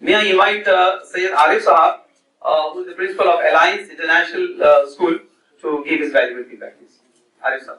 May I invite Sayyid Arif Sahab, who is the principal of Alliance International School, to give his valuable feedback. Please. Arif Sahab.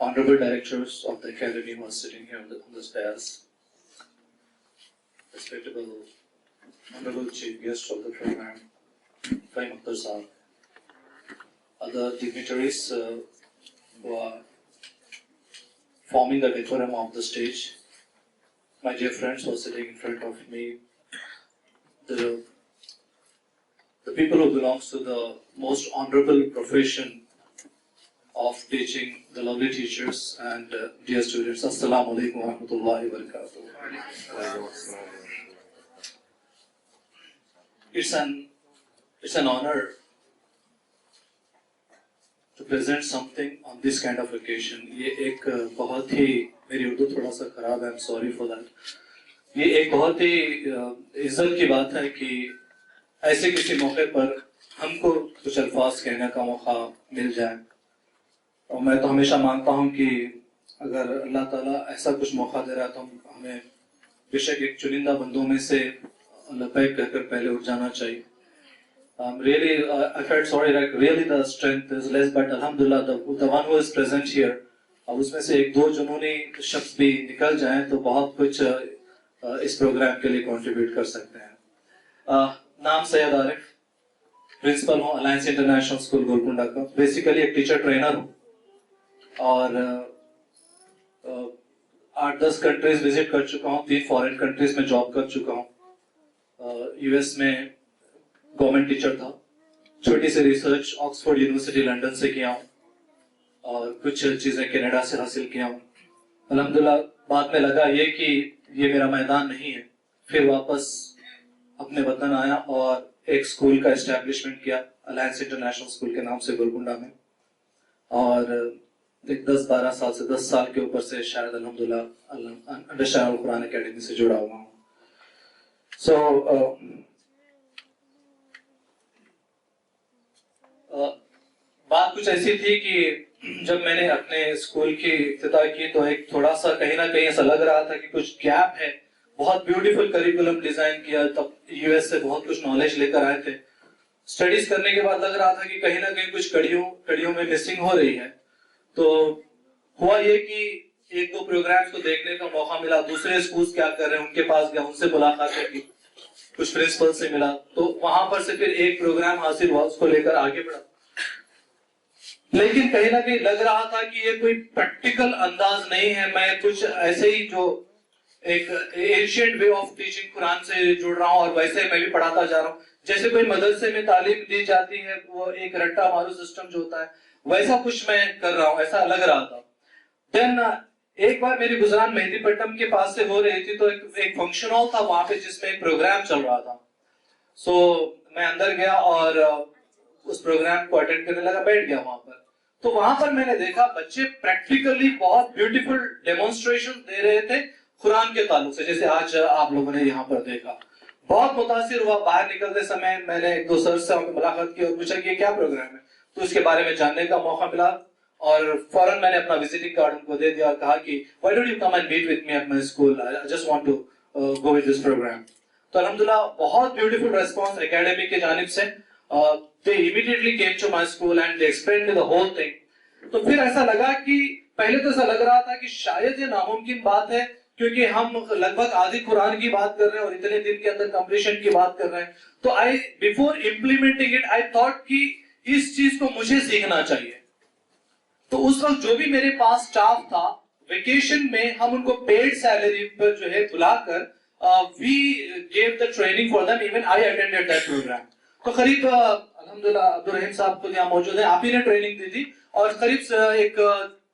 Honorable directors of the academy who are sitting here on the stairs, respectable honorable chief guest of the program, Fahim Akhtar Sahab, other dignitaries who are forming the decorum of the stage, my dear friends who are sitting in front of me, the people who belongs to the most honorable profession of teaching, the lovely teachers and dear students. Assalamu alaikum wa rahmatullahi wa barakatuh. It's an honor to present something on this kind of occasion. ये एक बहुत ही मेरी उर्दू थोड़ा सा खराब है, I'm sorry for that. ये एक बहुत ही इज्जत की बात है कि ऐसे किसी मौके पर हमको कुछ अल्फाज कहने का मौका मिल जाए. और मैं तो हमेशा मानता हूँ कि अगर अल्लाह ताला ऐसा कुछ मौका दे रहा है तो हमें बेशक एक चुनिंदा बंदों में से लबैक कहकर पहले उठ जाना चाहिए. Really, I felt sorry, like really the strength is less, but Alhamdulillah, the one who is present here, उसमें से एक दो जुनूनी शख्स भी निकल जाएं तो बहुत कुछ इस प्रोग्राम के लिए कंट्रीब्यूट कर सकते हैं. नाम सैयद आरिफ, प्रिंसिपल हूँ अलायंस इंटरनेशनल स्कूल गोलकुंडा का. बेसिकली एक टीचर ट्रेनर हूँ और 8-10 कंट्रीज विजिट कर चुका हूँ, 3 फॉरेन कंट्रीज में जॉब कर चुका हूँ. यूएस में गवर्नमेंट टीचर था, छोटी सी रिसर्च ऑक्सफोर्ड यूनिवर्सिटी लंदन से किया हूँ और कुछ चीजें कनाडा से हासिल किया हूँ. अल्हम्दुलिल्लाह बाद में लगा ये कि ये मेरा मैदान नहीं है, फिर वापस अपने वतन आया और एक स्कूल का एस्टैब्लिशमेंट किया अलायंस इंटरनेशनल स्कूल के नाम से गोलकुंडा में. और 10-12 साल से 10 साल के ऊपर से शायद अल्हम्दुलिल्लाह अंडरस्टैंड कुरान एकेडमी से जुड़ा हुआ हूँ. सो बात कुछ ऐसी थी कि जब मैंने अपने स्कूल की इफ्तिताह की तो एक थोड़ा सा कहीं ना कहीं ऐसा लग रहा था कि कुछ गैप है. बहुत ब्यूटीफुल करिकुलम डिजाइन किया, तब यूएस से बहुत कुछ नॉलेज लेकर आए थे. स्टडीज करने के बाद लग रहा था कि कहीं ना कहीं कुछ कड़ियों में मिसिंग हो रही है. तो हुआ ये कि 1-2 प्रोग्राम्स को देखने का मौका मिला, दूसरे स्कूल्स क्या कर रहे हैं उनके पास गया, उनसे मुलाकातें की, कुछ प्रिंसिपल से मिला, तो वहां पर से फिर एक प्रोग्राम हासिल हुआ, उसको लेकर आगे बढ़ा. लेकिन कहीं ना कहीं लग रहा था कि ये कोई प्रैक्टिकल अंदाज नहीं है. मैं कुछ ऐसे ही जो एक ancient way of teaching Quran से जुड़ रहा हूँ और वैसे मैं भी पढ़ाता जा रहा हूँ. जैसे कोई मदरसे में तालीम दी जाती है, वो एक रट्टा मारू सिस्टम जो होता है, वैसा कुछ मैं कर रहा हूँ, ऐसा लग रहा था. देन एक बार मेरी गुजरान मेहदीपट्टनम के पास से हो रही थी तो एक फंक्शन हॉल था वहां पे जिसमें एक प्रोग्राम चल रहा था. सो मैं अंदर गया और उस प्रोग्राम को अटेंड करने लगा, बैठ गया वहां पर. तो वहां पर मैंने देखा बच्चे प्रैक्टिकली बहुत ब्यूटीफुल डेमोन्स्ट्रेशन दे रहे थे कुरान के ताल्लुक से, जैसे आज आप लोगों ने यहाँ पर देखा. बहुत मुतासिर हुआ. बाहर निकलते समय मैंने 1-2 सर से मुलाकात की और पूछा कि ये क्या प्रोग्राम है, तो इसके बारे में जानने का मौका मिला और फौरन मैंने अपना विजिटिंग कार्ड उनको दे दिया और कहा कि why don't you come and meet with me at my school, I just want to go with this programme. तो अल्हम्दुलिल्लाह बहुत ब्यूटीफुल रिस्पांस एकेडमी की जानिब से. They immediately came to my school and they explained me the whole thing. तो फिर ऐसा लगा कि पहले तो ऐसा लग रहा था कि शायद ये नामुमकिन बात है क्योंकि हम लगभग आधी कुरान की बात कर रहे हैं और इतने दिन के अंदर कंप्लीशन की बात कर रहे हैं. तो I before implementing it I thought कि इस चीज को मुझे सीखना चाहिए. तो उस वक्त जो भी मेरे पास स्टाफ था, वेकेशन में हम उनको पेड सैलरी पर जो है बुलाकर we gave the training for them. Even I attended that programme. तो करीब अल्हम्दुलिल्लाह अब्दुल रहीम साहब खुद यहाँ मौजूद हैं, आप ही ने ट्रेनिंग दी थी और करीब एक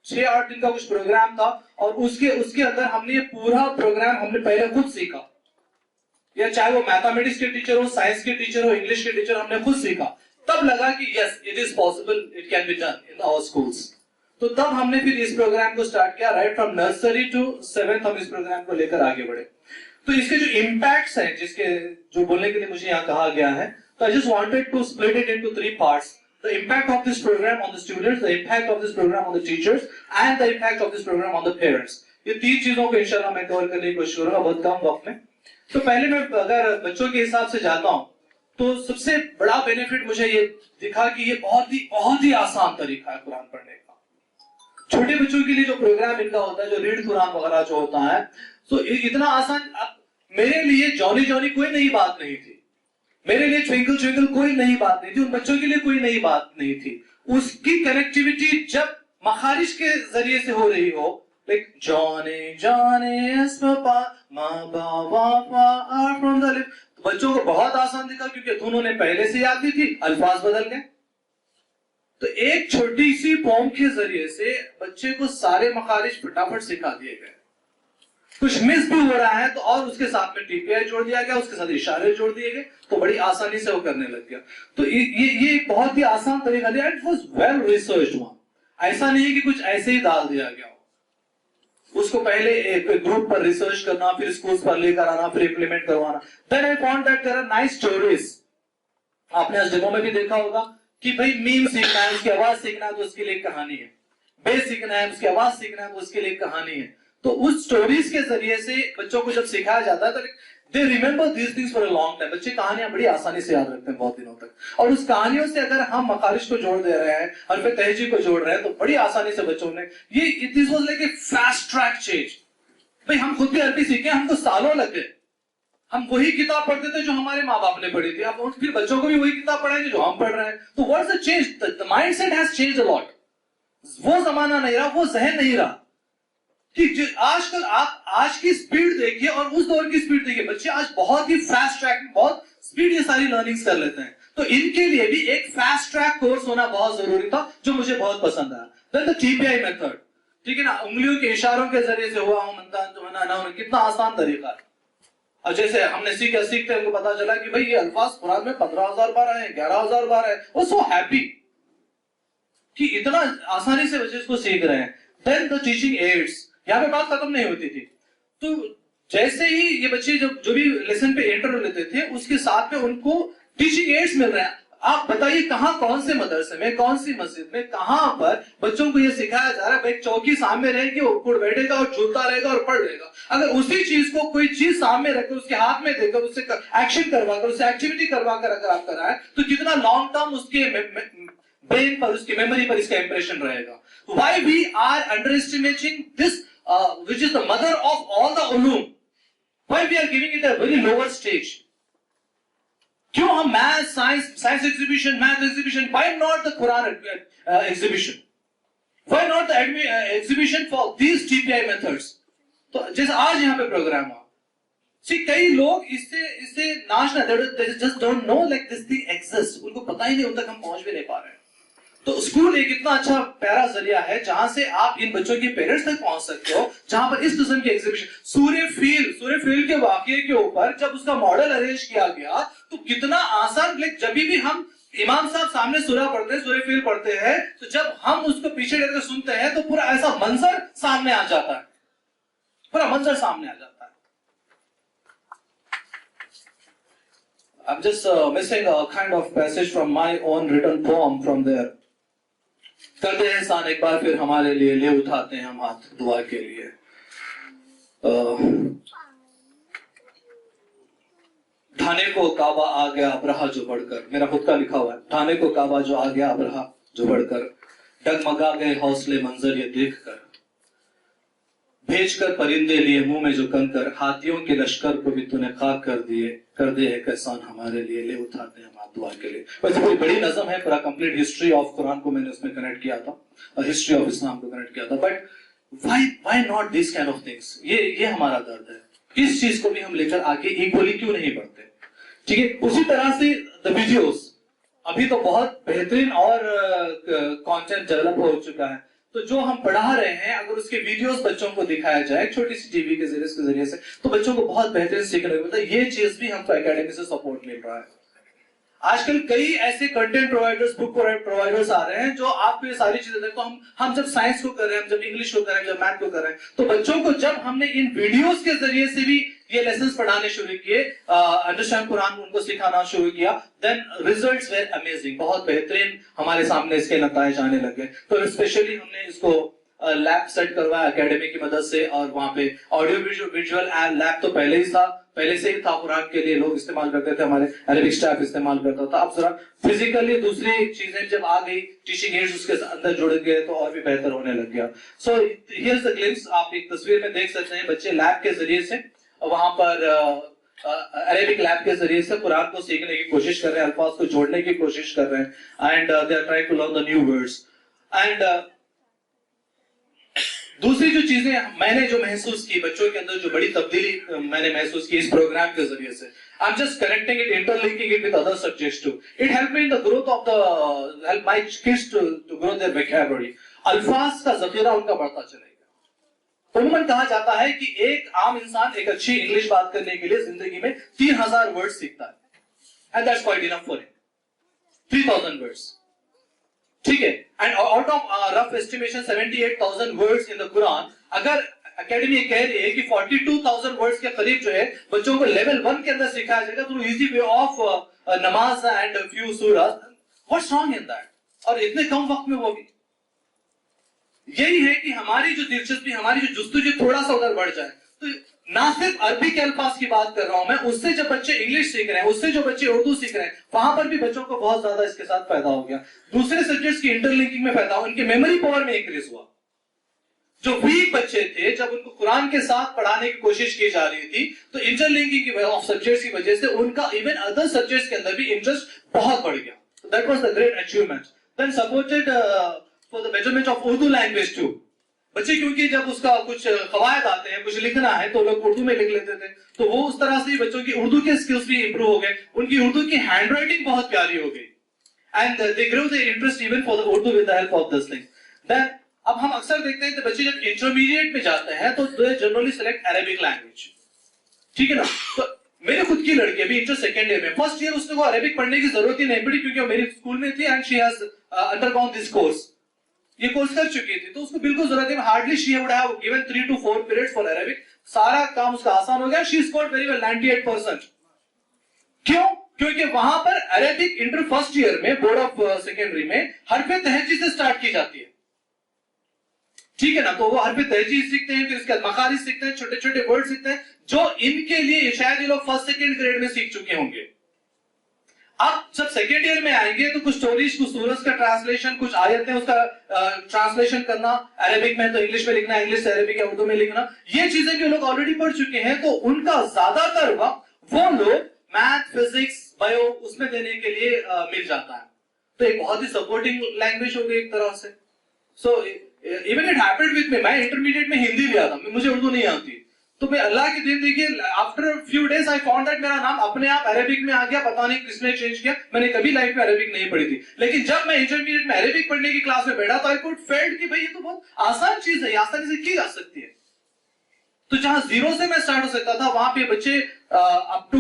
6-8 दिन का कुछ प्रोग्राम था और उसके अंदर हमने ये पूरा प्रोग्राम हमने पहले खुद सीखा. या चाहे वो मैथमेटिक्स के टीचर हो, साइंस के टीचर हो, इंग्लिश के टीचर, हमने खुद सीखा. तब लगा कि yes it is possible, it can be done in our schools. तो तब हमने फिर इस प्रोग्राम को स्टार्ट किया. Right from nursery to 7th हम इस प्रोग्राम को लेकर आगे बढ़े. तो इसके जो इम्पैक्ट्स हैं, जिसके जो बोलने के लिए मुझे यहाँ कहा गया है, So I just wanted to split it into 3 parts. The impact of this program on the students, the impact of this program on the teachers, and the impact of this program on the parents. ये 3 चीजों को इंशाल्लाह मैं cover करने की कोशिश करूंगा बहुत कम वक्त में। तो पहले मैं अगर बच्चों के हिसाब से जाता हूं, तो सबसे बड़ा बेनिफिट मुझे ये दिखा कि ये बहुत ही आसान तरीका है कुरान पढ़ने का। छोटे बच्चों के लिए जो प्रोग्राम इनका होता है, जो रीड कुरान वगैरह जो होता है, तो इतना आसान। मेरे लिए जॉनी जॉनी कोई नई बात नहीं थी, मेरे लिए ट्विंकल ट्विंकल कोई नई बात नहीं थी, उन बच्चों के लिए कोई नई बात नहीं थी। उसकी कनेक्टिविटी जब मखारिज के जरिए से हो रही हो, like Johnny Johnny from the lip, बच्चों को बहुत आसान दिखा क्योंकि धुन उन्हें पहले से याद थी, अल्फाज बदल गए। तो एक छोटी सी पोम के जरिए से बच्चे को सारे मखारिज फटाफट सिखा दिए गए। कुछ मिस भी हो रहा है तो और उसके साथ में टीपीआई जोड़ दिया गया, उसके साथ इशारे जोड़ दिए गए, तो बड़ी आसानी से वो करने लग गया। तो ये बहुत ही आसान तरीका दिया। It was well researched one. ऐसा नहीं है कि कुछ ऐसे ही डाल दिया गया हो। उसको पहले एक ग्रुप पर रिसर्च करना, फिर स्कूल्स पर लेकर आना, फिर इंप्लीमेंट करवाना। Then I found that there are nice stories. आपने आज जगहों में भी देखा होगा कि भाई मीम सीखना है, उसकी आवाज सीखना है तो उसके लिए एक कहानी है, बेस सीखना है, उसकी आवाज सीखना है तो उसके लिए एक कहानी है। तो उस स्टोरीज के जरिए से बच्चों को जब सिखाया जाता है तो they remember these things for a long time. बच्चे कहानियां बड़ी आसानी से याद रखते हैं बहुत दिनों तक। और उस कहानियों से अगर हम मखारिज को जोड़ दे रहे हैं और फिर तहजीब को जोड़ रहे हैं तो बड़ी आसानी से बच्चों ने ये this was like a fast track change. भाई हम खुद भी अरबी सीखे, हमको सालों लग गए। हम वही किताब पढ़ते थे जो हमारे माँ बाप ने पढ़ी थी, अब फिर बच्चों को भी वही किताब पढ़ाएंगे जो हम पढ़ रहे हैं। तो what's the change? The mindset has changed a lot. वो जमाना नहीं रहा, वो जहन नहीं रहा कि आजकल आप आज की स्पीड देखिए और उस दौर की स्पीड देखिए। बच्चे आज बहुत ही फास्ट ट्रैक, बहुत स्पीड ये सारी लर्निंग्स कर लेते हैं। तो इनके लिए भी एक फास्ट ट्रैक कोर्स होना बहुत जरूरी था, जो मुझे बहुत पसंद आया। देन द टीपीआई मेथड, ठीक है ना, उंगलियों के इशारों के जरिए से हुआ कितना आसान तरीका है। और जैसे हमने सीखते हमको पता चला कि भाई ये अल्फाज कुरान में 15,000 बार है, 11,000 बार है। वो सो हैप्पी कि इतना आसानी से बच्चे इसको सीख रहे हैं। देन द टीचिंग एड्स, यहाँ पे बात खत्म नहीं होती थी। तो जैसे ही ये बच्चे जो भी लेसन पे एंटर लेते थे, उसके साथ में उनको टीचिंग एड्स मिल रहे हैं। आप बताइए कहां, कौन से मदरसे में, कौन सी मस्जिद में, कहां पर बच्चों को ये सिखाया जा रहा है? भाई चौकी सामने रहेगी, वो उड़ बैठेगा और झूलता रहेगा और पढ़ लेगा। अगर उसी चीज को कोई चीज सामने रखकर, उसके हाथ में देकर, उससे एक्शन करवाकर, उससे एक्टिविटी करवाकर अगर आप कराएं तो कितना लॉन्ग टर्म उसके ब्रेन पर, उसकी मेमोरी पर इसका इंप्रेशन रहेगा। Why we are underestimating this, which is the mother of all the ulum? Why we are giving it a very lower stage? क्यों हम math, science exhibition, math exhibition, why not the Quran exhibition? Why not the exhibition for these TPI methods? तो जैसे आज यहाँ पे programme हुआ, कई लोग इससे नाच ना, they just don't know like this thing exists. उनको पता ही नहीं, उन तक हम पहुंच भी नहीं पा रहे हैं। तो स्कूल एक इतना अच्छा प्यारा जरिया है जहां से आप इन बच्चों के पेरेंट्स तक पहुंच सकते हो, जहां पर इस किस्म की एग्जीबिशन, सूर्य फील के वाकये के ऊपर जब उसका मॉडल अरेंज किया गया तो कितना आसान। जब भी हम इमाम साहब सामने सूरह पढ़ते हैं, सूर्य फील पढ़ते हैं, तो जब हम उसको पीछे लेकर सुनते हैं तो पूरा ऐसा मंजर सामने आ जाता है, पूरा मंजर सामने आ जाता है। I'm just missing a kind of passage from my own written poem from there. करते हैं एहसान एक बार फिर हमारे लिए, ले उठाते हैं हम हाथ दुआ के लिए। ठाने को काबा आ गया अब्रहा जो बढ़कर, मेरा खुद का लिखा हुआ है, ठाने को काबा जो आ गया अब्रहा जो बढ़कर, डगमगा गए हौसले मंजर ये देखकर, भेजकर परिंदे लिए मुंह में जो कंकर, हाथियों के लश्कर को भी तूने खाक कर दे एक एहसान हमारे लिए, ले उठाते हैं हाथ दुआ के लिए। वैसे बड़ी बड़ी नज़म है, पूरा कंप्लीट हिस्ट्री ऑफ कुरान को मैंने उसमें कनेक्ट किया था, हिस्ट्री ऑफ इस्लाम को कनेक्ट किया था। But why not this kind of things? ये हमारा दर्द है। इस चीज को भी हम लेकर आगे इक्वली क्यों नहीं बढ़ते? ठीक है, उसी तरह से द वीडियोस, अभी तो बहुत बेहतरीन और कंटेंट डेवलप हो चुका है। तो जो हम पढ़ा रहे हैं, अगर उसके वीडियोस बच्चों को दिखाया जाए छोटी सी टीवी के जरिए से, तो बच्चों को बहुत बेहतरीन सीखने को मिलता है। ये चीज भी हमको एकेडमी से सपोर्ट मिल रहा है। आजकल कई ऐसे कंटेंट प्रोवाइडर्स, बुक प्रोवाइडर्स आ रहे हैं जो आपको ये सारी चीजें देखो, हम जब साइंस को कर रहे हैं, हम जब इंग्लिश को कर रहे हैं, जब मैथ को कर रहे हैं, तो बच्चों को जब हमने इन वीडियोस के जरिए से भी ये लेसन्स पढ़ाने शुरू किए, अंडरस्टैंड कुरान उनको सिखाना शुरू किया, देन रिजल्ट्स वेर अमेजिंग, बहुत बेहतरीन हमारे सामने इसके नतीजे आने लगे। तो स्पेशली हमने इसको लैब सेट करवाया एकेडमी की मदद से, और वहां पे ऑडियो विजुअल लैब तो पहले से ही था, कुरान के लिए लोग इस्तेमाल करते थे, हमारे अरेबिक स्टाफ इस्तेमाल करता था। अब जरा फिजिकली दूसरी चीजें जब आ गई, टीचिंग एड्स उसके अंदर जुड़ गए, तो और भी बेहतर होने लग गया। सो हियर्स द ग्लिम्स, आप एक तस्वीर में देख सकते हैं, बच्चे लैब के जरिए से वहां पर अरेबिक लैब के जरिए से कुरान को सीखने की कोशिश कर रहे हैं, अल्फाज को जोड़ने की कोशिश कर रहे हैं, and they are trying to learn the new words. And दूसरी जो चीजें मैंने जो महसूस की, बच्चों के अंदर जो बड़ी तब्दीली मैंने महसूस की इस प्रोग्राम के जरिए से, I am just connecting it, interlinking it with other subjects too. It help me in the growth of the, help my kids to grow their vocabulary. अल्फाज का जखीरा उनका बढ़ता चलेगा। उम्मन कहा जाता है कि एक आम इंसान एक अच्छी इंग्लिश बात करने के लिए जिंदगी में 3000 वर्ड सीखता है, and that's quite enough for him. 3000 words, ठीक है। And out of rough estimation 78,000 words in the Quran, अगर एकेडमी कह रही है कि 42,000 वर्ड्स के करीब जो है बच्चों को लेवल 1 के अंदर सिखाया जाएगा थ्रू इजी वे ऑफ नमाज एंड फ्यू सूरास, व्हाट्स रॉन्ग इन दैट? और इतने कम वक्त में वो भी, यही है कि हमारी जो दिलचस्पी, हमारी जो जुस्तजू थोड़ा सा उधर बढ़ जाए। तो ना सिर्फ अरबी के अल्फाज की बात कर रहा हूं मैं, उससे जब बच्चे इंग्लिश सीख रहे हैं, उससे जो बच्चे उर्दू सीख रहे हैं, वहां पर भी बच्चों को बहुत ज्यादा इसके साथ फायदा हो गया। दूसरे सब्जेक्ट्स की इंटरलिंकिंग में फायदा हो, इनके मेमोरी पावर में इंक्रीज हुआ। जो वीक बच्चे थे, जब उनको कुरान के साथ पढ़ाने की कोशिश की जा रही थी, तो इंटरलिंकिंग ऑफ सब्जेक्ट्स की वजह से उनका इवन अदर सब्जेक्ट्स के अंदर भी इंटरेस्ट बहुत बढ़ गया। That was the great achievement. Then supported for the betterment of Urdu language too. बच्चे क्योंकि जब उसका कुछ कवायद आते हैं, कुछ लिखना है, तो लोग उर्दू में लिख लेते थे, तो वो उस तरह से बच्चों की उर्दू के स्किल्स भी इंप्रूव हो गए, उनकी उर्दू की हैंड राइटिंग बहुत प्यारी हो गई, and they grow their interest even for the Urdu with the help of this thing. Then अब हम अक्सर देखते हैं कि बच्चे जब इंटरमीडिएट में जाते हैं तो they generally select Arabic language, ठीक है ना। तो मेरे खुद की लड़की अभी इंटर सेकेंड ईयर में, फर्स्ट ईयर उसको अरेबिक पढ़ने की जरूरत ही नहीं पड़ी, क्योंकि वो मेरी स्कूल में थी and she has undergone this course, ये कोर्स कर चुकी थी, तो उसको बिल्कुल जरूरत है। Hardly she would have given 3 to 4 periods for Arabic, सारा काम उसका आसान हो गया। She scored very well, 98%। क्यों? क्योंकि वहां पर अरेबिक इंटर फर्स्ट ईयर में, बोर्ड ऑफ सेकेंडरी में, हरफे तहजी से स्टार्ट की जाती है, ठीक है ना। तो वो हरफे तहजी सीखते हैं, फिर उसके बाद मखारिज सीखते हैं, छोटे छोटे वर्ड सीखते हैं, जो इनके लिए शायद ये लोग फर्स्ट सेकेंड ग्रेड में सीख चुके होंगे। अब जब सेकेंड ईयर में आएंगे तो कुछ स्टोरीज, कुछ सूरज का ट्रांसलेशन, कुछ आयतें उसका ट्रांसलेशन करना, अरेबिक में तो इंग्लिश में लिखना, इंग्लिश से अरेबिक या उर्दू में लिखना, ये चीजें भी लोग ऑलरेडी पढ़ चुके हैं। तो उनका ज्यादातर वक्त वो लोग मैथ, फिजिक्स, बायो उसमें देने के लिए मिल जाता है। तो एक बहुत ही सपोर्टिंग लैंग्वेज हो गई एक तरह से। So even it happened with me, मैं इंटरमीडिएट में हिंदी लिया था, मुझे उर्दू नहीं आती, तो मैं अल्लाह की दिन देखिए, after few days I found that मेरा नाम अपने आप अरेबिक में आ गया। पता नहीं किसने चेंज किया, मैंने कभी लाइफ में अरेबिक नहीं पढ़ी थी, लेकिन जब मैं इंटरमीडिएट में अरेबिक पढ़ने की क्लास में बैठा तो आई कुड फेल्ट कि भाई ये तो बहुत आसान चीज है, आसानी से की जा सकती है। तो जहां जीरो से मैं स्टार्ट हो सकता था, वहां पे बच्चे अप टू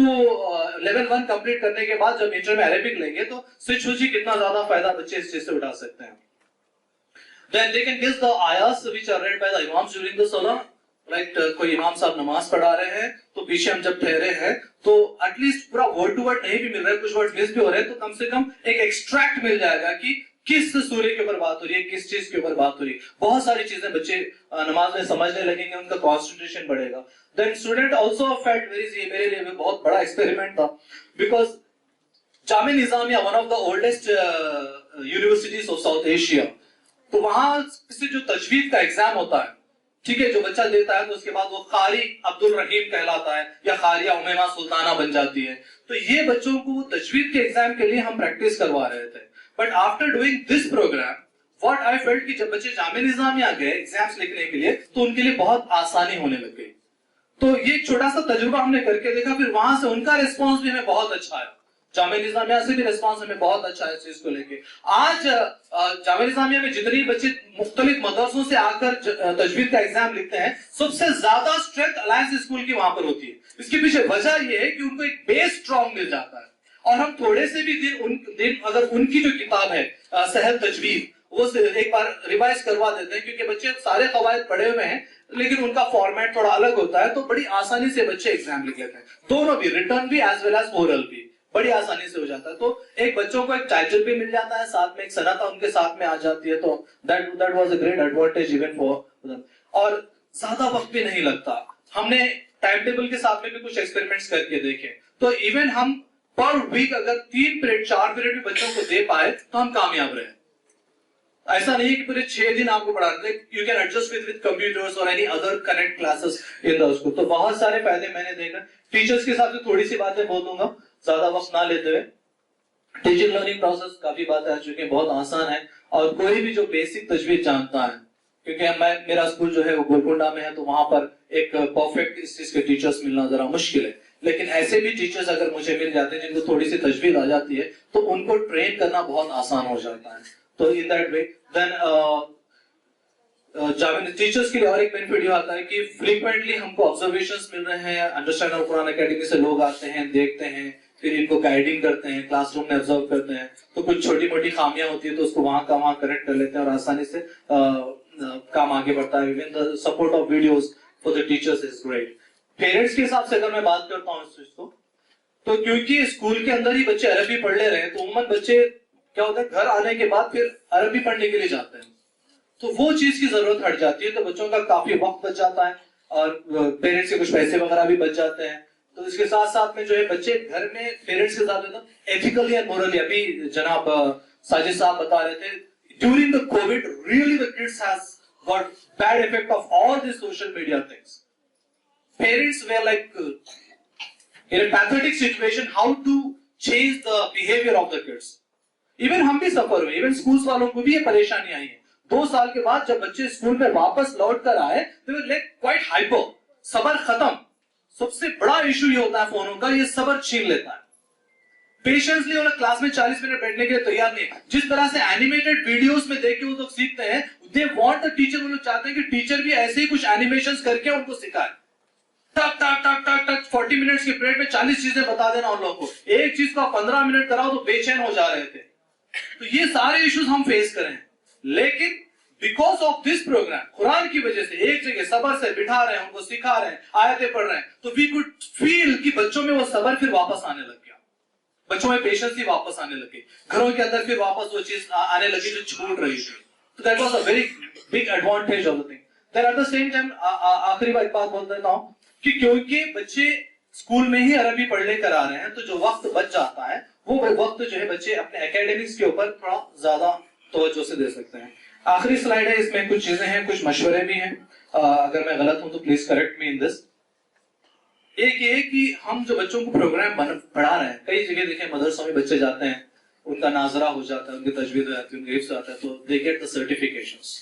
लेवल 1 कंप्लीट करने के बाद जब इंटर में अरेबिक लेंगे तो स्विच हो जी कितना ज्यादा फायदा बच्चे इस चीज से उठा सकते हैं। Then they can guess the ayahs which are read by the imams during the salah. Right, कोई इमाम साहब नमाज पढ़ा रहे हैं, तो पीछे हम जब ठहरे हैं तो एटलीस्ट पूरा वर्ड टू वर्ड नहीं भी मिल रहा है, कुछ वर्ड मिस भी हो रहे हैं, तो कम से कम एक एक्सट्रैक्ट मिल जाएगा कि किस सूर्य के ऊपर बात हो रही है, किस चीज के ऊपर बात हो रही है। बहुत सारी चीजें बच्चे नमाज में समझने लगेंगे, उनका कॉन्सेंट्रेशन बढ़ेगा। Then student also felt very, मेरे लिए बहुत बड़ा एक्सपेरिमेंट था, because Jamia Nizamia one of the oldest universities of South Asia, तो वहां से जो तजवीद का एग्जाम होता है, ठीक है, जो बच्चा देता है तो उसके बाद वो कारी अब्दुल रहीम कहलाता है या कारिया उमैमा सुल्ताना बन जाती है। तो ये बच्चों को तजवीद के एग्जाम के लिए हम प्रैक्टिस करवा रहे थे। But after doing this programme what I felt कि जब बच्चे जामिया निजामिया गए एग्जाम्स लिखने के लिए तो उनके लिए बहुत आसानी होने लग गई। तो ये छोटा सा तजुर्बा हमने करके देखा, फिर वहां से उनका रिस्पॉन्स भी हमें बहुत अच्छा आया, जामिया निजामिया से भी रिस्पांस हमें बहुत अच्छा है इस चीज को लेके। आज जामिया निजामिया में जितने बच्चे मुख्तलिफ मदरसों से आकर तजवीद का एग्जाम लिखते हैं, सबसे ज्यादा स्ट्रेंथ अलायंस स्कूल की वहां पर होती है। इसके पीछे वजह यह है कि उनको एक बेस स्ट्रॉन्ग मिल जाता है, और हम थोड़े से भी दिन अगर उनकी जो किताब है सहल तजवीद वो एक बार रिवाइज करवा देते हैं, क्योंकि बच्चे सारे कवायद पढ़े हुए हैं लेकिन उनका फॉर्मेट थोड़ा अलग होता है, तो बड़ी आसानी से बच्चे एग्जाम लिख लेते हैं, दोनों भी, रिटर्न भी एज वेल एज ओरल भी बड़ी आसानी से हो जाता है। तो एक बच्चों को एक टाइटल भी मिल जाता है, साथ में एक सनत उनके साथ में आ जाती है, तो that was a great advantage even for them. और ज्यादा वक्त भी नहीं लगता। हमने टाइम टेबल के साथ में भी कुछ एक्सपेरिमेंट्स करके देखे, तो इवन हम पर वीक अगर 3 पीरियड 4 पीरियड भी बच्चों को दे पाए तो हम कामयाब रहे। ऐसा नहीं है कि पूरे 6 दिन आपको पढ़ाते, you can adjust with computers और any other connect classes in the school. तो बहुत सारे फायदे मैंने देखा। टीचर्स के साथ थोड़ी सी बातें बोल दूंगा ज्यादा वक्त ना लेते हुए। टीचिंग लर्निंग प्रोसेस काफी बातें आ चुकी है, बहुत आसान है, और कोई भी जो बेसिक तजवीज जानता है, क्योंकि मेरा स्कूल जो है वो गोलकुंडा में है, तो वहां पर एक परफेक्ट इस चीज के टीचर्स मिलना जरा मुश्किल है, लेकिन ऐसे भी टीचर्स अगर मुझे मिल जाते हैं जिनको थोड़ी सी तजवीज आ जाती है तो उनको ट्रेन करना बहुत आसान हो जाता है। तो in that way then teachers के लिए और एक बेनिफिट ये आता है कि फ्रीक्वेंटली हमको ऑब्जर्वेशंस मिल रहे हैं, अंडरस्टैंड ऑफ कुरान एकेडमी से लोग आते हैं, देखते हैं, फिर इनको गाइडिंग करते हैं, क्लासरूम में ऑब्जर्व करते हैं, तो कुछ छोटी मोटी खामियां होती है तो उसको वहां का वहां करेक्ट कर लेते हैं और आसानी से काम आगे बढ़ता है। Even the support of videos for the teachers is great. Parents के हिसाब से अगर मैं बात करता हूँ इस चीज को, तो क्योंकि स्कूल के अंदर ही बच्चे अरबी पढ़ ले रहे हैं, तो उम्मन बच्चे क्या होता है घर आने के बाद फिर अरबी पढ़ने के लिए जाते हैं, तो वो चीज की जरूरत हट जाती है, तो बच्चों का काफी वक्त बच जाता है और पेरेंट्स के कुछ पैसे वगैरह भी बच जाते हैं। तो इसके साथ साथ में जो है बच्चे घर में पेरेंट्स के साथ एथिकली एंड मोरली, अभी जनाब साजिद साहब बता रहे थे, during the Covid really the kids has got bad effect of all this social media things. Parents were like in a pathetic situation how to change the behaviour of the kids. Even हम भी सफर हुए, even schools वालों को भी ये परेशानी आई है। 2 साल के बाद जब बच्चे स्कूल में वापस लौट कर आए तो लाइक क्वाइट हाइपर, सबर खत्म। सबसे बड़ा इशू ये होता है फोनों का, ये सबर छीन लेता है। पेशेंसली उन्हें क्लास में 40 मिनट बैठने के लिए तैयार नहीं। जिस तरह से एनिमेटेड वीडियोस में देख के वो लोग सीखते हैं, दे वांट द टीचर, वो लोग चाहते हैं कि टीचर भी ऐसे ही कुछ एनिमेशंस करके उनको सिखाए। टक टक टक टक टक 40 मिनट्स के पीरियड में 40 चीजें बता देना उन लोगों को। एक चीज को आप 15 मिनट कराओ तो बेचैन हो जा रहे थे। तो ये सारे इश्यूज हम फेस करें, लेकिन because of this programme, Quran की वजह से एक जगह सबर से बिठा रहे हैं, उनको सिखा रहे हैं, आयतें पढ़ रहे हैं, तो वी कुड फील कि बच्चों में वो सबर फिर वापस आने लग गया, बच्चों में पेशेंस ही वापस आने लगी, घरों के अंदर फिर वापस वो चीज आने लगी जो छूट रही थी। तो that was a very big advantage of the thing. Then at the same time आखिरी बात बोल देता हूं कि क्योंकि बच्चे स्कूल में ही अरबी पढ़ लेकर आ रहे हैं, तो जो वक्त बच जाता है वो वक्त जो है बच्चे अपने एकेडमिक्स के ऊपर थोड़ा ज्यादा तवज्जो से दे सकते हैं। आखिरी स्लाइड है, इसमें कुछ चीजें हैं, कुछ मशवरे भी हैं, अगर मैं गलत हूं तो please correct me in this. एक ये कि हम जो बच्चों को प्रोग्राम पढ़ा रहे हैं, कई जगह देखें मदरसों में बच्चे जाते हैं, उनका नाजरा हो जाता है, उनकी तजवीज हो जाती है, उनके हिफ्ज आता है, तो they get the certifications.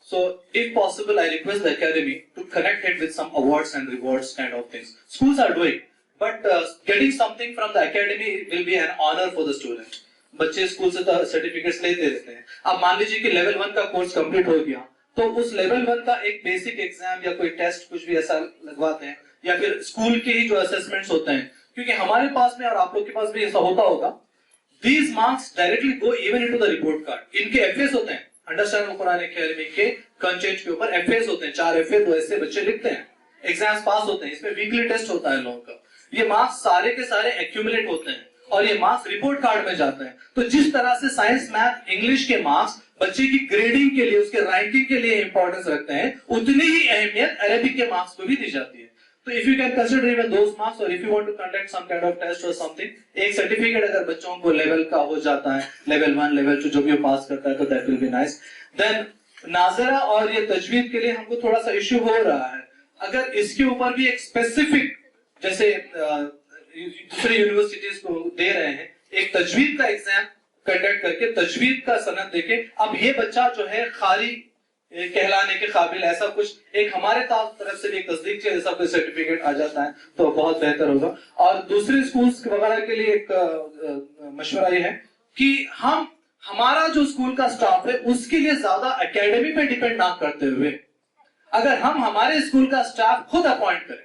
So, if possible, I request the academy to connect it with some awards and rewards kind of things. Schools are doing, but getting something from the academy will be an honor for the student. बच्चे school से तो certificates लेते रहते हैं। अब मान लीजिए कि लेवल 1 का कोर्स कंप्लीट हो गया, तो उस लेवल 1 का एक बेसिक एग्जाम या कोई टेस्ट कुछ भी ऐसा लगवाते हैं, या फिर स्कूल के ही जो असेसमेंट्स होते हैं, क्योंकि हमारे पास में और आप लोग के पास भी ऐसा होता होगा, these marks directly go even into the report card. इनके एफएस होते हैं, अंडरस्टैंड कुरान एकेडमी के कंटेंट के ऊपर एफएस होते हैं, 4 एफए 2 ऐसे बच्चे लिखते हैं, एग्जाम्स पास होते हैं, इसमें वीकली टेस्ट होता है लोगों का। ये मार्क्स सारे के सारे एक्यूमुलेट होते हैं और ये मार्क्स रिपोर्ट कार्ड में जाते हैं। तो जिस तरह से साइंस, मैथ, इंग्लिश के मार्क्स बच्चे की ग्रेडिंग के लिए, उसके रैंकिंग के लिए इंपॉर्टेंस रखते हैं, उतनी ही अहमियत अरेबिक के मार्क्स को भी दी जाती है। तो if you can consider even those marks, और if you want to conduct some kind of test और समथिंग, एक सर्टिफिकेट अगर बच्चों को लेवल का हो जाता है, लेवल 1, लेवल 2 जो भी पास करता है, तो that will be nice. Then नाजरा और ये तजवीद के लिए हमको थोड़ा सा इश्यू हो रहा है। अगर इसके ऊपर भी एक स्पेसिफिक, जैसे दूसरी यूनिवर्सिटीज को दे रहे हैं, एक तजवीद का एग्जाम कंडक्ट करके तजवीद का सनद देके, अब ये बच्चा जो है खाली कहलाने के काबिल, ऐसा कुछ एक हमारे तरफ से भी एक तस्दीक से ऐसा कोई सर्टिफिकेट आ जाता है तो बहुत बेहतर होगा। और दूसरे स्कूल्स वगैरह के लिए एक मशवरा ये है कि हमारा जो स्कूल का स्टाफ है उसके लिए ज्यादा एकेडमी पे डिपेंड ना करते हुए, अगर हम हमारे स्कूल का स्टाफ खुद अपॉइंट करें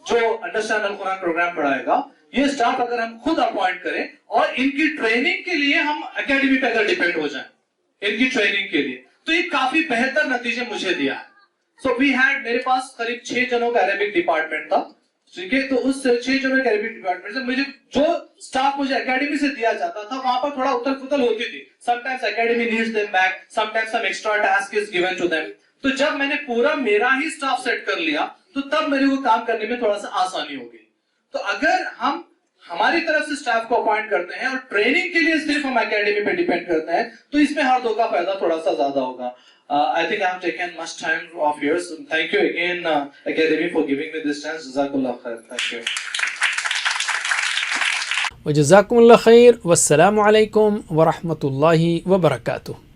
जो अंडरस्टैंड अल कुरान प्रोग्राम पढ़ाएगा, ये स्टाफ अगर हम खुद अपॉइंट करें और इनकी ट्रेनिंग के लिए हम एकेडमी पे अगर डिपेंड हो जाए इनकी ट्रेनिंग के लिए, तो ये काफी बेहतर नतीजे मुझे दिया है। सो वी हैड, मेरे पास करीब 6 जनों का अरेबिक डिपार्टमेंट था, ठीक है। तो उस 6 जनों के अरेबिक डिपार्टमेंट से मुझे जो स्टाफ मुझे एकेडमी से दिया जाता था वहां पर थोड़ा उथल पुथल होती थी। Sometimes academy needs them back, sometimes some extra task is given to them. तो जब मैंने पूरा मेरा ही स्टाफ सेट कर लिया तो तब मेरे को काम करने में थोड़ा सा आसानी हो गई। तो अगर हम हमारी तरफ से स्टाफ को अपॉइंट करते हैं और ट्रेनिंग के लिए सिर्फ हम एकेडमी पे डिपेंड करते हैं तो इसमें हर दो का फायदा थोड़ा सा ज्यादा होगा। I think I have taken much time of yours. Thank you again, Academy, for giving me this chance. Jazakallah khair. Thank you. वजज़ाकुमुल्लाह खैर। वस्सलामु अलैकुम वरहमतुल्लाहि वबरकातुहू।